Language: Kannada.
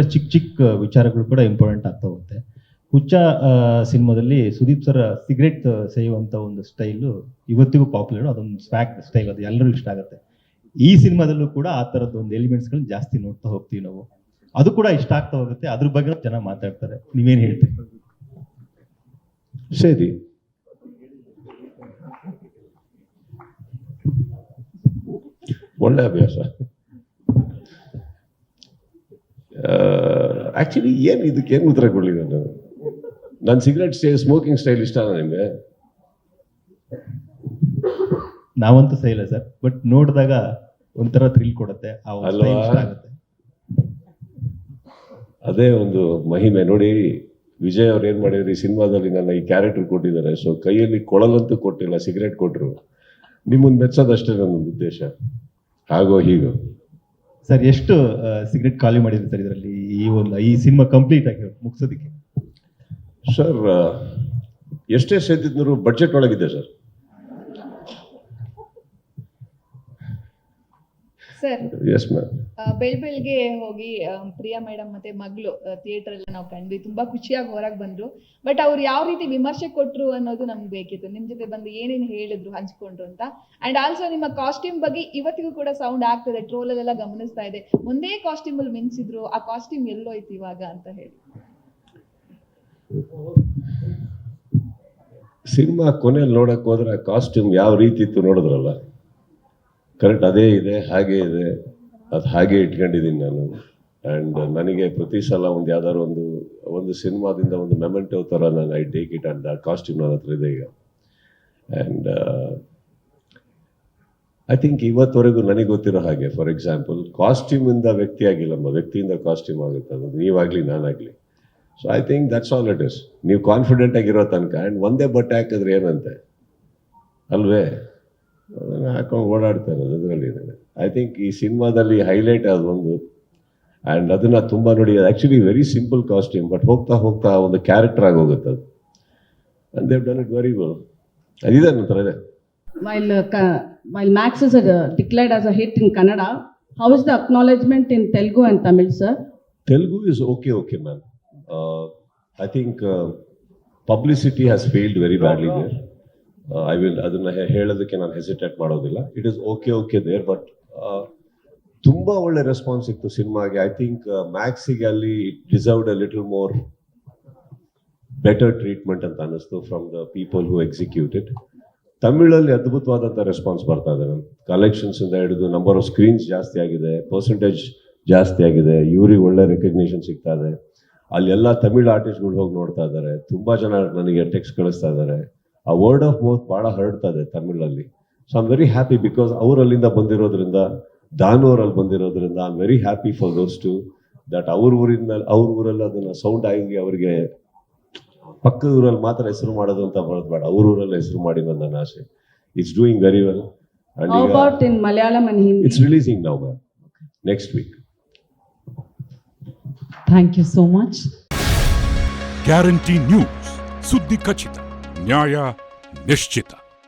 ಚಿಕ್ಕ ಚಿಕ್ಕ ವಿಚಾರಗಳು ಕೂಡ ಇಂಪಾರ್ಟೆಂಟ್ ಆಗ್ತಾ ಹೋಗುತ್ತೆ. ಹುಚ್ಚ ಸಿನಿಮಾದಲ್ಲಿ ಸುದೀಪ್ ಸರ್ ಸಿಗರೇಟ್ ಸೇಯುವಂತ ಒಂದು ಸ್ಟೈಲು ಇವತ್ತಿಗೂ ಪಾಪ್ಯುಲರ್. ಅದೊಂದು ಸ್ವ್ಯಾಗ್ ಸ್ಟೈಲ್, ಅದು ಎಲ್ಲರೂ ಇಷ್ಟ ಆಗುತ್ತೆ. ಈ ಸಿನಿಮಾದಲ್ಲೂ ಕೂಡ ಆ ತರದ ಒಂದು ಎಲಿಮೆಂಟ್ಸ್ಗಳನ್ನ ಜಾಸ್ತಿ ನೋಡ್ತಾ ಹೋಗ್ತೀವಿ ನಾವು. ಅದು ಕೂಡ ಇಷ್ಟ ಆಗ್ತಾ ಹೋಗುತ್ತೆ. ಅದ್ರ ಬಗ್ಗೆ ಜನ ಮಾತಾಡ್ತಾರೆ. ನೀವೇನ್ ಹೇಳ್ತೀರಿ? ಸರಿ, ಒಳ್ಳೆ ಅಭ್ಯಾಸ. ಆಕ್ಚುಲಿ ಏನು ಇದಕ್ಕೆ ಏನು ಉತ್ತರ ಕೊಡಲಿ? ನಾನು ಸಿಗರೇಟ್ ಸ್ಮೋಕಿಂಗ್ ಸ್ಟೈಲ್ ಇಷ್ಟನಾ ನಿಮಗೆ? ನಾವಂತೂ ಸೈಲ ಸರ್, ಬಟ್ ನೋಡಿದಾಗ ಒಂಥರ ಥ್ರಿಲ್ ಕೊಡುತ್ತೆ. ಅದೇ ಒಂದು ಮಹಿಮೆ ನೋಡಿ. ವಿಜಯ್ ಅವ್ರು ಏನ್ ಮಾಡಿದ್ರು ಈ ಸಿನಿಮಾದಲ್ಲಿ, ನನ್ನ ಈ ಕ್ಯಾರೆಕ್ಟರ್ ಕೊಟ್ಟಿದ್ದಾರೆ. ಸೊ ಕೈಯಲ್ಲಿ ಕೊಳಲಂತೂ ಕೊಟ್ಟಿಲ್ಲ, ಸಿಗರೇಟ್ ಕೊಟ್ಟರು. ನಿಮ್ಮನ್ನು ಮೆಚ್ಚೋದಷ್ಟೇ ನನ್ನ ಉದ್ದೇಶ. ಹಾಗೋ ಹೀಗೋ ಸರ್, ಎಷ್ಟು ಸಿಗರೇಟ್ ಖಾಲಿ ಮಾಡಿದ್ರಿ ಸರ್ ಇದರಲ್ಲಿ? ಈ ಸಿನಿಮಾ ಕಂಪ್ಲೀಟ್ ಆಗಿ ಮುಗಿಸೋದಕ್ಕೆ ಸರ್ ಎಷ್ಟೇ ಸೇದಿದ್ರು ಬಡ್ಜೆಟ್ ಒಳಗಿದೆ ಸರ್. Sir, yes ma'am. ಬೆಳಗ್ಗೆ ಹೋಗಿ ಪ್ರಿಯಾ ಮೇಡಮ್ ಮತ್ತೆ ಮಗಳು ಥಿಯೇಟರ್ ಎಲ್ಲ ನಾವು ಕಂಡ್ವಿ. ತುಂಬಾ ಖುಷಿಯಾಗಿ ಹೊರಗೆ ಬಂದ್ರು. ಬಟ್ ಅವ್ರು ಯಾವ ರೀತಿ ವಿಮರ್ಶೆ ಕೊಟ್ರು ಅನ್ನೋದು ನಮ್ಗೆ ಬೇಕಿತ್ತು. ನಿಮ್ ಜೊತೆ ಬಂದು ಏನೇನು ಹೇಳಿದ್ರು, ಹಂಚ್ಕೊಂಡ್ರು ಅಂತ. ಅಂಡ್ ಆಲ್ಸೋ ನಿಮ್ಮ ಕಾಸ್ಟ್ಯೂಮ್ ಬಗ್ಗೆ ಇವತ್ತಿಗೂ ಕೂಡ ಸೌಂಡ್ ಆಗ್ತದೆ, ಟ್ರೋಲಲ್ಲೆಲ್ಲ ಗಮನಿಸ್ತಾ ಇದೆ. ಒಂದೇ ಕಾಸ್ಟ್ಯೂಮ್ ಅಲ್ಲಿ ಮಿಂಚಿದ್ರು, ಆ ಕಾಸ್ಟ್ಯೂಮ್ ಎಲ್ಲೋಯ್ತು ಇವಾಗ ಅಂತ ಹೇಳಿ. ಸಿನಿಮಾ ಕೊನೆಯಲ್ಲಿ ನೋಡಕ್ ಹೋದ್ರೆ ಆ ಕಾಸ್ಟ್ಯೂಮ್ ಯಾವ ರೀತಿ ಇತ್ತು ನೋಡಿದ್ರಲ್ಲ, ಕರೆಕ್ಟ್ ಅದೇ ಇದೆ, ಹಾಗೆ ಇದೆ. ಅದು ಹಾಗೆ ಇಟ್ಕೊಂಡಿದ್ದೀನಿ ನಾನು. ಆ್ಯಂಡ್ ನನಗೆ ಪ್ರತಿ ಸಲ ಒಂದು ಯಾವ್ದಾದ್ರು ಒಂದು ಸಿನಿಮಾದಿಂದ ಒಂದು ಮೆಮೆಂಟೋ ಥರ ನಾನು ಐ ಟೇಕ್ ಇಟ್. ಆ್ಯಂಡ್ ಆ ಕಾಸ್ಟ್ಯೂಮ್ ನನ್ನ ಹತ್ರ ಇದೆ ಈಗ. ಆ್ಯಂಡ್ ಐ ಥಿಂಕ್ ಇವತ್ತವರೆಗೂ ನನಗೆ ಗೊತ್ತಿರೋ ಹಾಗೆ, ಫಾರ್ ಎಕ್ಸಾಂಪಲ್, ಕಾಸ್ಟ್ಯೂಮಿಂದ ವ್ಯಕ್ತಿ ಆಗಿಲ್ಲಮ್ಮ, ವ್ಯಕ್ತಿಯಿಂದ ಕಾಸ್ಟ್ಯೂಮ್ ಆಗುತ್ತೆ. ಅದು ನೀವಾಗಲಿ ನಾನಾಗಲಿ. So I think that's all it is. ನೀವು ಕಾನ್ಫಿಡೆಂಟ್ ಆಗಿರೋ ತನಕ. ಆ್ಯಂಡ್ ಒಂದೇ ಬಟ್ಟೆ ಹಾಕಿದ್ರೆ ಏನಂತೆ ಅಲ್ವೇ, ಅದನ್ನು ಹಾಕೊಂಡು ಓಡಾಡ್ತಾ ಇರೋದು ಅದರಲ್ಲಿ. ಐ ಥಿಂಕ್ ಈ ಸಿನಿಮಾದಲ್ಲಿ ಹೈಲೈಟ್ ಅದೊಂದು. ಆ್ಯಂಡ್ ಅದನ್ನು ತುಂಬ ನೋಡಿ, actually very simple costume, but ಹೋಗ್ತಾ ಹೋಗ್ತಾ ಒಂದು ಕ್ಯಾರೆಕ್ಟರ್ ಆಗೋಗುತ್ತೆ ಅದು. And Dev done it very well. ಅದಿದೆ ನಂತರ ಇದೆ. While Max is declared as a hit in Kannada, how is the acknowledgement in Telugu and Tamil, sir? Telugu is okay, ma'am. I think publicity has failed very badly there. I will ಅದನ್ನ ಹೇಳೋದಕ್ಕೆ ನಾನು ಹೆಸಿಟೇಟ್ ಮಾಡೋದಿಲ್ಲ. It is okay there, but ತುಂಬ ಒಳ್ಳೆ ರೆಸ್ಪಾನ್ಸ್ ಇತ್ತು ಸಿನಿಮಾಗೆ. ಐ ಥಿಂಕ್ ಮ್ಯಾಕ್ಸಿಗೆ ಅಲ್ಲಿ it deserved a little more better treatment ಅಂತ ಅನ್ನಿಸ್ತು from the people who executed. ತಮಿಳಲ್ಲಿ ಅದ್ಭುತವಾದಂಥ ರೆಸ್ಪಾನ್ಸ್ ಬರ್ತಾ ಇದೆ. ಕಲೆಕ್ಷನ್ಸ್ ಇಂದ ಹಿಡಿದು ನಂಬರ್ ಆಫ್ ಸ್ಕ್ರೀನ್ಸ್ ಜಾಸ್ತಿ ಆಗಿದೆ, ಪರ್ಸೆಂಟೇಜ್ ಜಾಸ್ತಿ ಆಗಿದೆ, ಇವ್ರಿಗೆ ಒಳ್ಳೆ ರೆಕಗ್ನಿಷನ್ ಸಿಗ್ತಾ ಇದೆ. ಅಲ್ಲೆಲ್ಲ ತಮಿಳ್ ಆರ್ಟಿಸ್ಟ್ಗಳು ಹೋಗಿ ನೋಡ್ತಾ ಇದ್ದಾರೆ. ತುಂಬ ಜನ ನನಗೆ ಟೆಕ್ಸ್ಟ್ ಕಳಿಸ್ತಾ ಇದ್ದಾರೆ. ಆ ವರ್ಡ್ ಆಫ್ ಮೌತ್ ಭಾಳ ಹರಡ್ತಾ ಇದೆ ತಮಿಳಲ್ಲಿ. So I am very happy, because ಅವರಲ್ಲಿಂದ ಬಂದಿರೋದ್ರಿಂದ, ದಾನೂರಲ್ಲಿ ಬಂದಿರೋದ್ರಿಂದ I am very happy for those to that ಅವ್ರ ಊರಲ್ಲಿ ಅದನ್ನು ಸೌಂಡ್ ಆಗಿ ಅವರಿಗೆ ಪಕ್ಕದ ಊರಲ್ಲಿ ಮಾತ್ರ ಹೆಸರು ಮಾಡೋದು ಅಂತ ಬರೋದು ಬೇಡ, ಅವ್ರ ಊರಲ್ಲಿ ಹೆಸರು ಮಾಡಿ ನನ್ನ ಆಸೆ. It's doing very well. How about in Malayalam and Hindi? It's releasing now, ma'am. Next week. Thank you so much. Guarantee news, ಸುದ್ದಿ ಖಚಿತ, ನ್ಯಾಯ ನಿಶ್ಚಿತ.